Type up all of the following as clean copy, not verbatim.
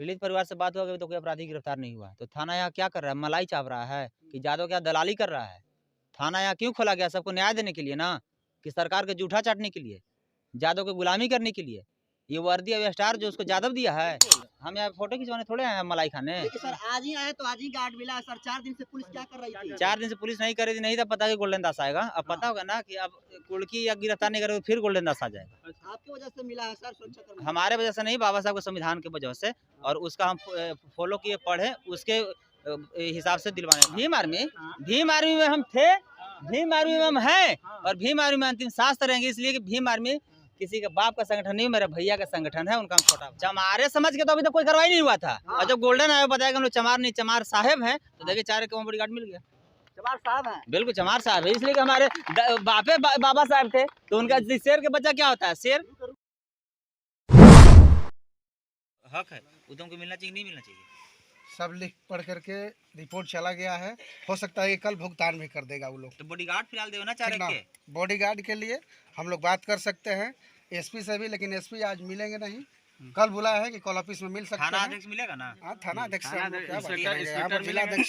पीड़ित परिवार से बात हुआ कि अभी तो कोई अपराधी गिरफ्तार नहीं हुआ, तो थाना यहाँ क्या कर रहा है? मलाई चाप रहा है कि जादव क्या दलाली कर रहा है? थाना यहाँ क्यों खोला गया? सबको न्याय देने के लिए ना, कि सरकार के जूठा चाटने के लिए, जादव की गुलामी करने के लिए? ये वर्दी और स्टार जो उसको जादव दिया है, हम यहाँ फोटो खिंचवाने थोड़े आए हैं मलाई खाने। सर आज ही आए तो आज ही गार्ड मिला है सर। 4 दिन से पुलिस क्या कर रही थी? 4 दिन से पुलिस नहीं कर रही थी, नहीं था पता कि गोल्डन दास आएगा। अब पता होगा ना कि अब कुड़की या गिरफ्तार नहीं करेगा फिर गोल्डन दास आ जाएगा। आपकी वजह से मिला है सर सुरक्षा कर्मी? हमारे वजह से नहीं, बाबा साहब के संविधान की वजह से, और उसका हम फॉलो किए, पढ़े, उसके हिसाब से दिलवाने। भीम आर्मी में हम थे, भीम आर्मी में हम हैं, और भीम आर्मी में अंतिम सांस तक रहेंगे, इसलिए कि भीम आर्मी किसी के बाप का संगठन नहीं, मेरे भैया का संगठन है, उनका छोटा चमारे समझ के तो अभी तक कोई कार्रवाई नहीं हुआ था। और जब गोल्डन आया बताया कि हम लोग चमार नहीं चमार साहेब हैं, तो देखिए 4 के बॉडीगार्ड मिल गया। चमार साहब है, बिल्कुल चमार साहब है, इसलिए कि हमारे बापे बाबा साहब थे, तो उनका शेर के बच्चा क्या होता है? शेर हक है, वो तुमको मिलना चाहिए, नहीं मिलना चाहिए। सब लिख पढ़ करके रिपोर्ट चला गया है, हो सकता है कि कल भुगतान भी कर देगा वो लोग। तो बॉडीगार्ड फिलहाल देना चाह रहे हैं। बॉडीगार्ड के लिए हम लोग बात कर सकते हैं एसपी से भी, लेकिन एसपी आज मिलेंगे नहीं, कल बुलाया है कि कल ऑफिस में मिल सकते हैं। थाना अध्यक्ष मिलेगा ना? हाँ थाना अध्यक्ष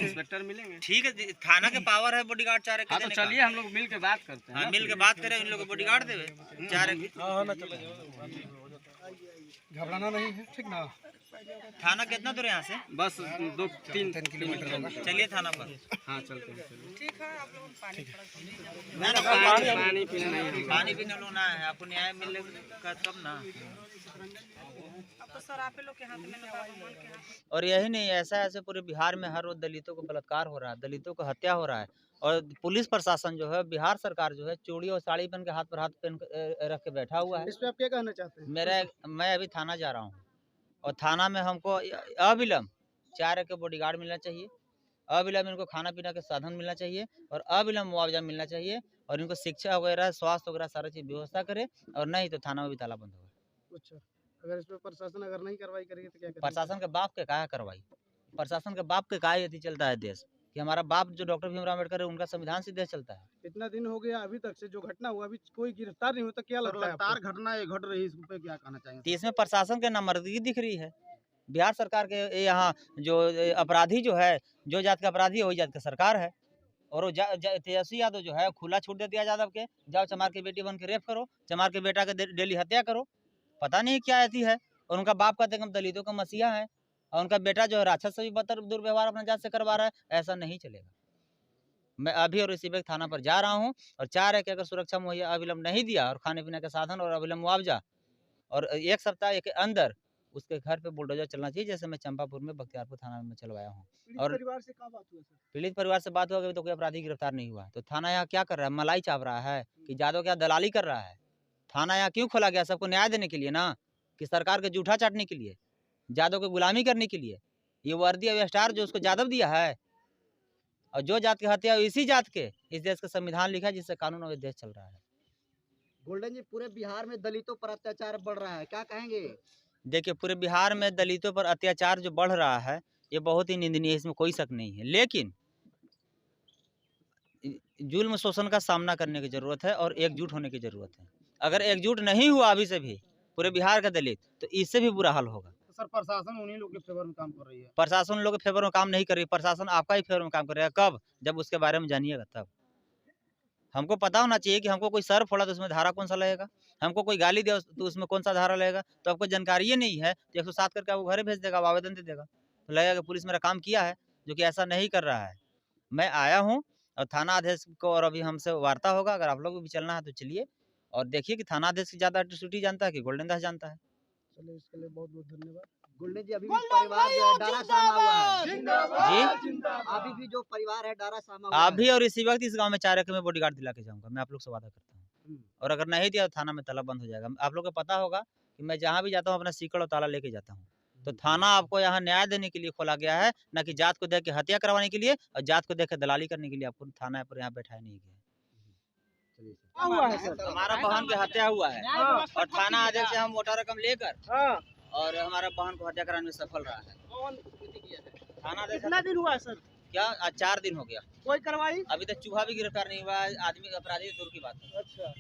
इंस्पेक्टर मिलेंगे। ठीक है, थाना के पावर है बॉडीगार्ड 4 के देने का। चलिए हम लोग मिल के बात करते हैं। मिल के बात करें, इन लोगों को बॉडीगार्ड देवे 4 के। घबराना नहीं है, ठीक ना? थाना कितना दूर है यहाँ से? बस 2-3 किलोमीटर होगा। चलिए थाना पर। हाँ चलते हैं। ठीक है आप लोग पानी पानी पीना नहीं, पानी पीने लोना है, आपको न्याय मिलेगा तब ना। अब तो सर आप लोग के हाथ में लगा। और यही नहीं, ऐसे पूरे बिहार में हर रोज दलितों को बलात्कार हो रहा है, दलितों को हत्या हो रहा है, और पुलिस प्रशासन जो है, बिहार सरकार जो है, चूड़ी और साड़ी पहन के हाथ पर हाथ पहन रख के बैठा हुआ है। इस पे आप क्या कहना चाहते हैं? मैं अभी थाना जा रहा हूँ, और थाना में हमको अविलंब 4 के बॉडीगार्ड मिलना चाहिए, अविलंब इनको खाना पीना के साधन मिलना चाहिए, और अविलंब मुआवजा मिलना चाहिए, और इनको शिक्षा वगैरह, स्वास्थ्य वगैरह सारा चीज व्यवस्था करे, और नहीं तो थाना में भी ताला बंद होगा। अच्छा, अगर इस पे प्रशासन अगर नहीं कार्रवाई करेगी तो क्या करेंगे? प्रशासन के बाप के काहे कार्रवाई? प्रशासन के बाप के काहे यदि चलता है देश, कि हमारा बाप जो डॉक्टर भीमराव अम्बेडकर है, उनका संविधान से देश चलता है। इतना दिन हो गया अभी तक से जो घटना हुआ, अभी कोई गिरफ्तार नहीं होता, क्या लगता है? लगातार घटना घट रही है, इस पे क्या कहना चाहेंगे? तो इसमें प्रशासन के नामर्दगी दिख रही है। बिहार सरकार के यहाँ जो अपराधी जो है, जो जात का अपराधी है वही जात का सरकार है, और वो तेजस्वी यादव जो है खुला छूट दे दिया यादव के, जाओ चमार की बेटी बन के रेप करो, चमार के बेटा के डेली हत्या करो, पता नहीं क्या ऐसी है। और उनका बाप कहते हैं हम दलितों का मसीहा है, और उनका बेटा जो है राक्षस से भी बदतर दुर्व्यवहार अपना जात से करवा रहा है। ऐसा नहीं चलेगा। मैं अभी और इसी वक्त थाना पर जा रहा हूँ, और 4 है कि अगर सुरक्षा मुहैया अविलंब नहीं दिया, और खाने पीने के साधन और अविलंब मुआवजा, और 1 सप्ताह के अंदर उसके घर पे बुलडोजर चलना चाहिए, जैसे मैं चंपापुर में बख्तियारपुर थाना में चलवाया हूँ। और परिवार से क्या बात हुआ सर? पीड़ित परिवार से बात हुआ कि अभी तो कोई अपराधी गिरफ्तार नहीं हुआ, तो थाना यहाँ क्या कर रहा है? मलाई चाप रहा है कि जादव क्या दलाली कर रहा है? थाना यहाँ क्यों खोला गया? सबको न्याय देने के लिए ना, कि सरकार के जूठा चाटने के लिए, जादव की गुलामी करने के लिए? ये वर्दी और स्टार जो उसको जादव दिया है, और जो जात की हत्या इसी जात के, इस देश का संविधान लिखा है, जिससे कानून और देश चल रहा है। गोल्डन जी, पूरे बिहार में दलितों पर अत्याचार बढ़ रहा है, क्या कहेंगे? देखिए, पूरे बिहार में दलितों पर अत्याचार जो बढ़ रहा है, ये बहुत ही निंदनीय है, इसमें कोई शक नहीं है। लेकिन जुल्म शोषण का सामना करने की जरूरत है, और एकजुट होने की जरूरत है। अगर एकजुट नहीं हुआ अभी से भी पूरे बिहार का दलित, तो इससे भी बुरा हाल होगा। सर प्रशासन उन्हीं लोग के फेवर में काम कर रही है। प्रशासन उन लोग के फेवर में काम नहीं कर रही, प्रशासन आपका ही फेवर में काम करेगा। कब? जब उसके बारे में जानिएगा तब। हमको पता होना चाहिए कि हमको कोई सर फोड़ा तो उसमें धारा कौन सा लगेगा, हमको कोई गाली दिया तो उसमें कौन सा धारा लगेगा। तो आपको जानकारी नहीं है तो 107 करके आपको घर भेज देगा, आवेदन दे देगा, तो लगेगा कि पुलिस मेरा काम किया है, जो कि ऐसा नहीं कर रहा है। मैं आया हूँ, और थाना अध्यक्ष को और अभी हमसे वार्ता होगा, अगर आप लोग को भी चलना है तो चलिए, और देखिए कि थाना अध्यक्ष ज़्यादा ड्यूटी जानता है कि गोल्डन दास जानता है। चलिए, इसके लिए बहुत बहुत धन्यवाद। गोल्डन जी, अभी भी परिवार जो है डरा सहमा हुआ है जी, अभी भी जो परिवार है डरा सहमा हुआ है। अभी और इसी वक्त इस गांव में 4 में बॉडीगार्ड दिला के जाऊंगा, मैं आप लोग से वादा करता हूँ। और अगर नहीं दिया तो थाना में ताला बंद हो जाएगा। आप लोग को पता होगा कि मैं जहाँ भी जाता हूँ अपना सीकड़ और ताला लेके जाता हूँ। तो थाना आपको यहाँ न्याय देने के लिए खोला गया है, न कि जात को देख के हत्या करवाने के लिए, और जात को देख के दलाली करने के लिए आपको थाना पर यहाँ बैठाया नहीं गया। हमारा बहन की हत्या हुआ है, और थाना अध्यक्ष से हम मोटा रकम लेकर और हमारा बहन को हत्या कराने में सफल रहा है। थाना अध्यक्ष कितना दिन हुआ है सर? क्या आज 4 दिन हो गया, कोई कार्रवाई? अभी तक चूहा भी गिरफ्तार नहीं हुआ है, आदमी अपराधी दूर की बात है। अच्छा,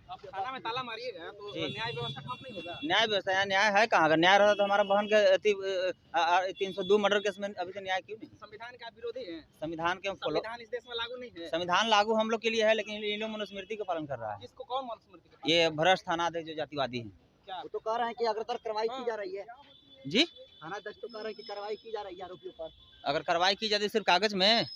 थाना में ताला मारिएगा तो जी। न्याय व्यवस्था ठप नहीं होगा। न्याय व्यवस्था यहाँ न्याय है कहाँ? अगर न्याय रहता तो हमारा बहन के 302 मर्डर केस में अभी तो न्याय क्यों नहीं? संविधान का विरोधी है। संविधान के फॉलो संविधान इस देश में लागू नहीं है। संविधान लागू हम लोग के लिए है, लेकिन इन लोग मनुस्मृति का पालन कर रहा है। इसको कौन मनुस्मृति का? ये भ्रष्ट थाना अध्यक्ष जो जातिवादी है। क्या वो तो कह रहे हैं कि अग्रतर कार्रवाई की जा रही है। जी, थाना अध्यक्ष तो कह रहे हैं कि कार्रवाई की जा रही है आरोपियों पर। अगर कार्रवाई की जाती सिर्फ कागज में,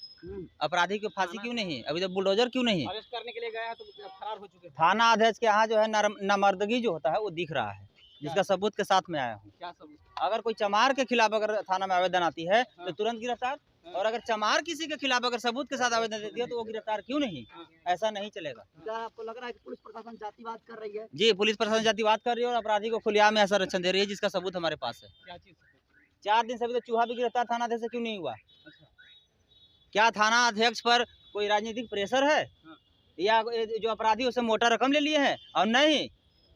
अपराधी को फांसी क्यों नहीं? अभी तक बुलडोजर क्यों नहीं? अरेस्ट करने के लिए गया है तो फरार हो चुके थे। थाना अध्यक्ष के यहाँ जो है नामर्दगी जो होता है वो दिख रहा है, जिसका सबूत के साथ में आया हूँ। क्या सबूत? अगर कोई चमार के खिलाफ अगर थाना में आवेदन आती है तो तुरंत गिरफ्तार, और अगर चमार किसी के खिलाफ अगर सबूत के साथ आवेदन देती है तो वो गिरफ्तार क्यों नहीं? ऐसा नहीं चलेगा। क्या आपको लग रहा है कि पुलिस प्रशासन जातिवाद कर रही है? जी, पुलिस प्रशासन जातिवाद कर रही है और अपराधी को खुलेआम में संरक्षण दे रही है, जिसका सबूत हमारे पास है। क्या चीज? 4 दिन से अभी तो चूहा भी गिरफ्तार थाना अध्यक्ष से क्यों नहीं हुआ? क्या थाना अध्यक्ष पर कोई राजनीतिक प्रेशर है, या जो अपराधी उससे मोटा रकम ले लिए हैं? और नहीं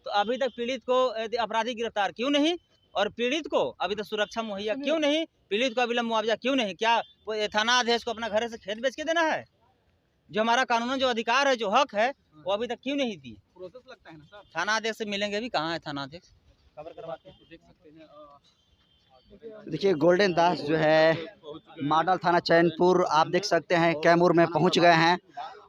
तो अभी तक पीड़ित को अपराधी गिरफ्तार क्यों नहीं, और पीड़ित को अभी तक सुरक्षा मुहैया क्यों नहीं? पीड़ित को अविलंब मुआवजा क्यों नहीं? क्या वो थाना अध्यक्ष को अपना घर से खेत बेच के देना है? जो हमारा कानून जो अधिकार है, जो हक है, वो अभी तक क्यों नहीं दिए? प्रोसेस लगता है ना सर। थाना अध्यक्ष से मिलेंगे भी, कहाँ है थाना अध्यक्ष? खबर करवाते हैं। देख सकते हैं। देखिए गोल्डन दास जो है मॉडल थाना चैनपुर आप देख सकते हैं कैमूर में पहुंच गए हैं,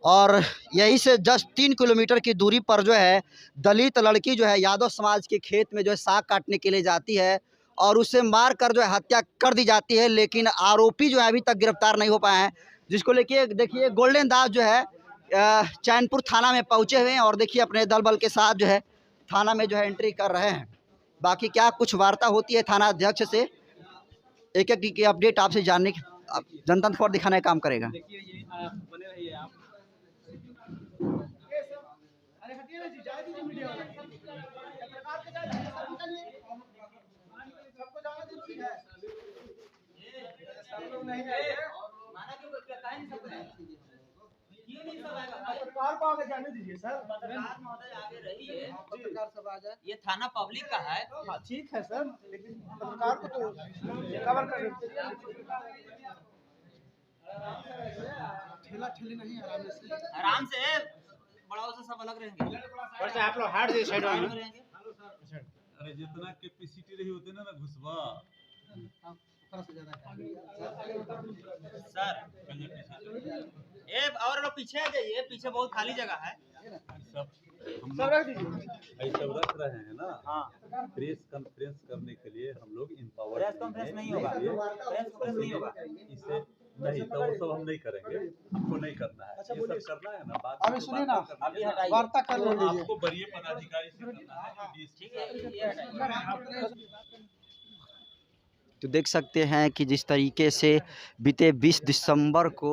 और यहीं से जस्ट 3 किलोमीटर की दूरी पर जो है दलित लड़की जो है यादव समाज के खेत में जो है साग काटने के लिए जाती है और उसे मार कर जो है हत्या कर दी जाती है, लेकिन आरोपी जो है अभी तक गिरफ्तार नहीं हो पाए हैं, जिसको लेके देखिए गोल्डन दास जो है चैनपुर थाना में पहुंचे हुए हैं और देखिए अपने दल बल के साथ जो है थाना में जो है एंट्री कर रहे हैं। बाकी क्या कुछ वार्ता होती है थाना अध्यक्ष से, एक एक की अपडेट आपसे जानने की जनता फॉर दिखाने का काम करेगा। देखिए ये बने रहिए आप। ये थाना पब्लिक का है। ठीक है सर, लेकिन पत्रकार को तो कवर कर ठेला ठेली नहीं आराम से, बड़ा से सब अलग रहेंगे। आप लोग हार्ड साइड रहेंगे। अरे जितना कैपेसिटी रही होती ना घुसवा सर ये और लोग पीछे आ जाइए, पीछे बहुत खाली जगह है। सब रख दीजिए, सब रख रहे हैं ना। हाँ, प्रेस कॉन्फ्रेंस करने के लिए हम लोग इम्पावर प्रेस कॉन्फ्रेंस नहीं होगा, प्रेस कॉन्फ्रेंस नहीं होगा। इसे नहीं तो वो सब हम नहीं करेंगे, हमको नहीं करना है। ये सब करना है ना बात। अभी सुनिए ना, अभी हटाइए। वार्ता कर लीजिए। आपको वरीय पदाधिकारी से करना है। ठीक है, ये हटाइए। तो देख सकते हैं कि जिस तरीके से बीते 20 दिसंबर को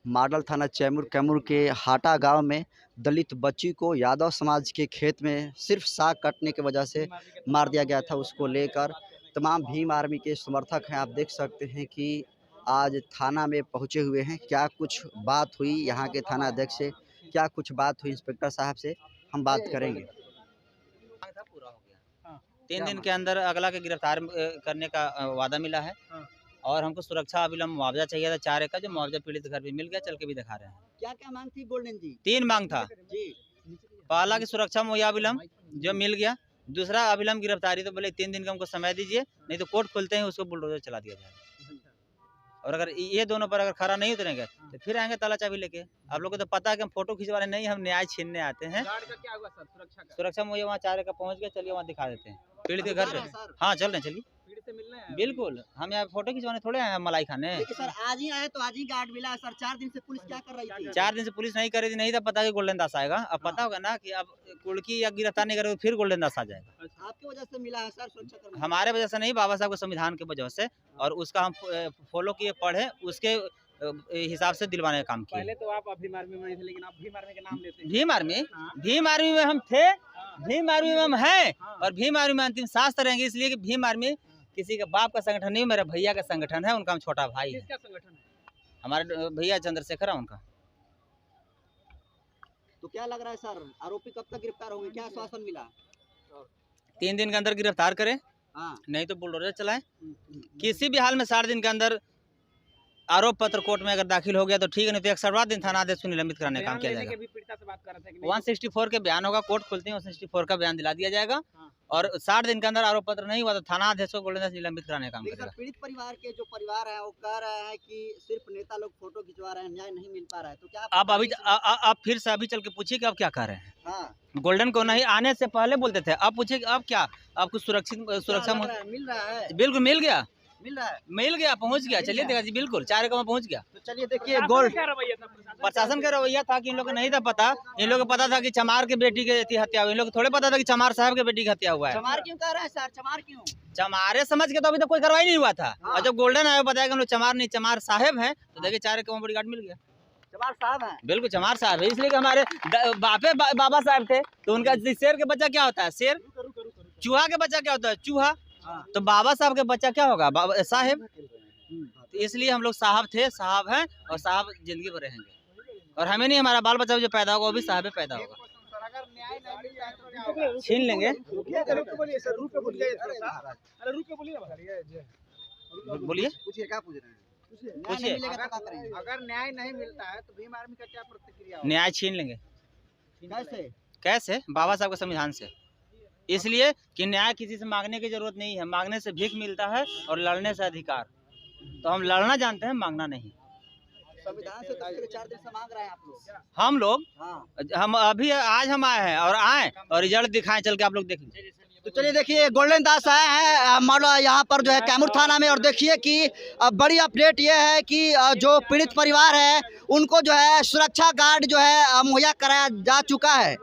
मॉडल थाना कैमूर के हाटा गांव में दलित बच्ची को यादव समाज के खेत में सिर्फ साग काटने की वजह से मार दिया गया था, उसको लेकर तमाम भीम आर्मी के समर्थक हैं। आप देख सकते हैं कि आज थाना में पहुंचे हुए हैं। क्या कुछ बात हुई यहाँ के थाना अध्यक्ष से, क्या कुछ बात हुई इंस्पेक्टर साहब से, हम बात करेंगे। पूरा हो गया। 3 दिन के अंदर अगला के गिरफ्तार करने का वादा मिला है, और हमको सुरक्षा अविलंब मुआवजा चाहिए था 4 एकड़, जो मुआवजा पीड़ित घर भी मिल गया, चल के भी दिखा रहे हैं। क्या क्या मांग थी गोल्डन जी? 3 मांग था जी। पहला की सुरक्षा मुहैया अविलंब जो मिल गया, दूसरा अविलंब गिरफ्तारी, तो बोले 3 दिन का हमको समय दीजिए, नहीं तो कोर्ट खुलते हैं उसको बुलडोजर चला दिया जाएगा। और अगर ये दोनों पर अगर खरा नहीं उतरेंगे तो फिर आएंगे ताला चाबी लेके। आप लोगों को तो पता है कि हम फोटो खिंचवाने नहीं, हम न्याय छीनने आते हैं। गार्ड का क्या हुआ सर? सुरक्षा का? सुरक्षा मुहैया वहाँ 4 एकड़ पहुँच गए, चलिए वहाँ दिखा देते हैं पीड़ित के घर पे। हाँ चल रहे हैं, चलिए। पीड़ित से मिलने आए? बिल्कुल, हम यहाँ फोटो खिंचवाने थोड़े आए हैं मलाई खाने। देखिए सर, आज ही आए तो आज ही गार्ड मिला है सर। 4 दिन से पुलिस क्या कर रही थी? 4 दिन से पुलिस नहीं कर रही थी, नहीं था पता कि गोल्डन दास आएगा। अब पता होगा ना कि अब कुड़की या गिरफ्तार नहीं करेगा फिर गोल्डन दास आ जाएगा। आपकी वजह से मिला है सर सुरक्षा कर्मी? हमारे वजह से नहीं, बाबा साहब के संविधान की वजह से, और उसका हम फॉलो किए, पढ़े, उसके हिसाब से दिलवाने का काम किए। पहले तो आप भीम आर्मी में नहीं थे, लेकिन आप भीम आर्मी के नाम लेते हैं। भीम आर्मी में हम थे, भीम आर्मी में हम हैं, और भीम आर्मी में अंतिम सांस तक रहेंगे, इसलिए कि भीम आर्मी किसी के बाप का संगठन नहीं, मेरे भैया का संगठन है, उनका हम छोटा भाई है। किसका संगठन है? हमारे भैया चंद्रशेखर है उनका। तो क्या लग रहा है सर, आरोपी कब तक गिरफ्तार होंगे? क्या आश्वासन मिला? 3 दिन के अंदर गिरफ्तार करें, हाँ। नहीं तो बुलडोजर चलाएं। किसी भी हाल में 60 दिन के अंदर आरोप पत्र कोर्ट में अगर दाखिल हो गया तो ठीक है, नहीं तो 61वां दिन थाना आदेश को निलंबित कराने का काम किया जाएगा। भी पीड़िता से बात कर रहे थे कि नहीं, 164 के बयान होगा, कोर्ट खुलते हैं 164 का बयान दिला दिया जाएगा हाँ। और 60 दिन के अंदर आरोप पत्र नहीं हुआ तो थाना अध्यक्ष को गोल्डन दास निलंबित कराने का काम लेकिन करेगा। सर, पीड़ित परिवार के जो परिवार है वो कह रहे हैं कि सिर्फ नेता लोग फोटो खिंचवा रहे हैं, न्याय नहीं मिल पा रहा है, तो क्या आप अभी आप फिर से अभी चल के पूछिए कि आप क्या कह रहे हैं। हाँ, गोल्डन को नहीं आने से पहले बोलते थे, अब पूछिए कि अब क्या आपको सुरक्षा क्या लग रहा है? मिल रहा है, बिल्कुल मिल गया, मिल रहा है। पहुंच गया। चलिए देखा जी, बिल्कुल 4 में पहुंच गया। तो चलिए देखिए गोल्ड क्या रवैया था प्रशासन? प्रशासन का रवैया था कि इन लोगों को नहीं था पता, इन लोगों को पता था कि चमार की बेटी की हत्या हुई, इन लोग को थोड़े पता था कि चमार साहब के बेटी की हत्या हुआ है। चमार क्यों कह रहे हैं सर? चमार क्यों? चमारे समझ के तो अभी तक कोई कार्रवाई नहीं हुआ था, हाँ। और जब गोल्डन आया बताया कि हम लोग चमार नहीं चमार साहब हैं, तो देखिए 4 बॉडीगार्ड मिल गया। चमार साहब हैं। बिल्कुल चमार साहब है, इसलिए कि हमारे बाबा साहब थे, तो उनका शेर के बच्चा क्या होता है? शेर। चूहा के बच्चा क्या होता है? चूहा। तो बाबा साहब के बच्चा क्या होगा? साहेब। तो इसलिए हम लोग साहब थे, साहब हैं और साहब जिंदगी भर रहेंगे, और हमें नहीं, हमारा बाल बच्चा जो पैदा होगा वो भी साहब पैदा होगा। अगर न्याय नहीं मिलता है तो क्या होगा? छीन लेंगे। बोलिए सर, रुक के बोलिए थोड़ा सा। अरे रुक के बोलिए ना। बोलिए पूछिए, क्या पूछ रहे हैं? न्याय पूछिए। नहीं मिलेगा तो क्या करेंगे? अगर न्याय नहीं मिलता है तो भीम आर्मी का क्या प्रतिक्रिया होगा? न्याय छीन लेंगे। कैसे? कैसे? बाबा साहब के संविधान से। इसलिए कि न्याय किसी से मांगने की जरूरत नहीं है, मांगने से भीख मिलता है और लड़ने से अधिकार। तो हम लड़ना जानते हैं, मांगना नहीं। संविधान से तो पिछले 4 दिन से मांग रहे हैं आप लोग। हम लोग हाँ, हम अभी आज हम आए हैं और आए और रिजल्ट दिखाएं, चल के आप लोग देखिए। तो चलिए देखिए गोल्डन दास आए हैं मतलब यहाँ पर जो है कैमूर थाना में, और देखिए कि बड़ी अपडेट ये है कि जो पीड़ित परिवार है उनको जो है सुरक्षा गार्ड जो है मुहैया कराया जा चुका है।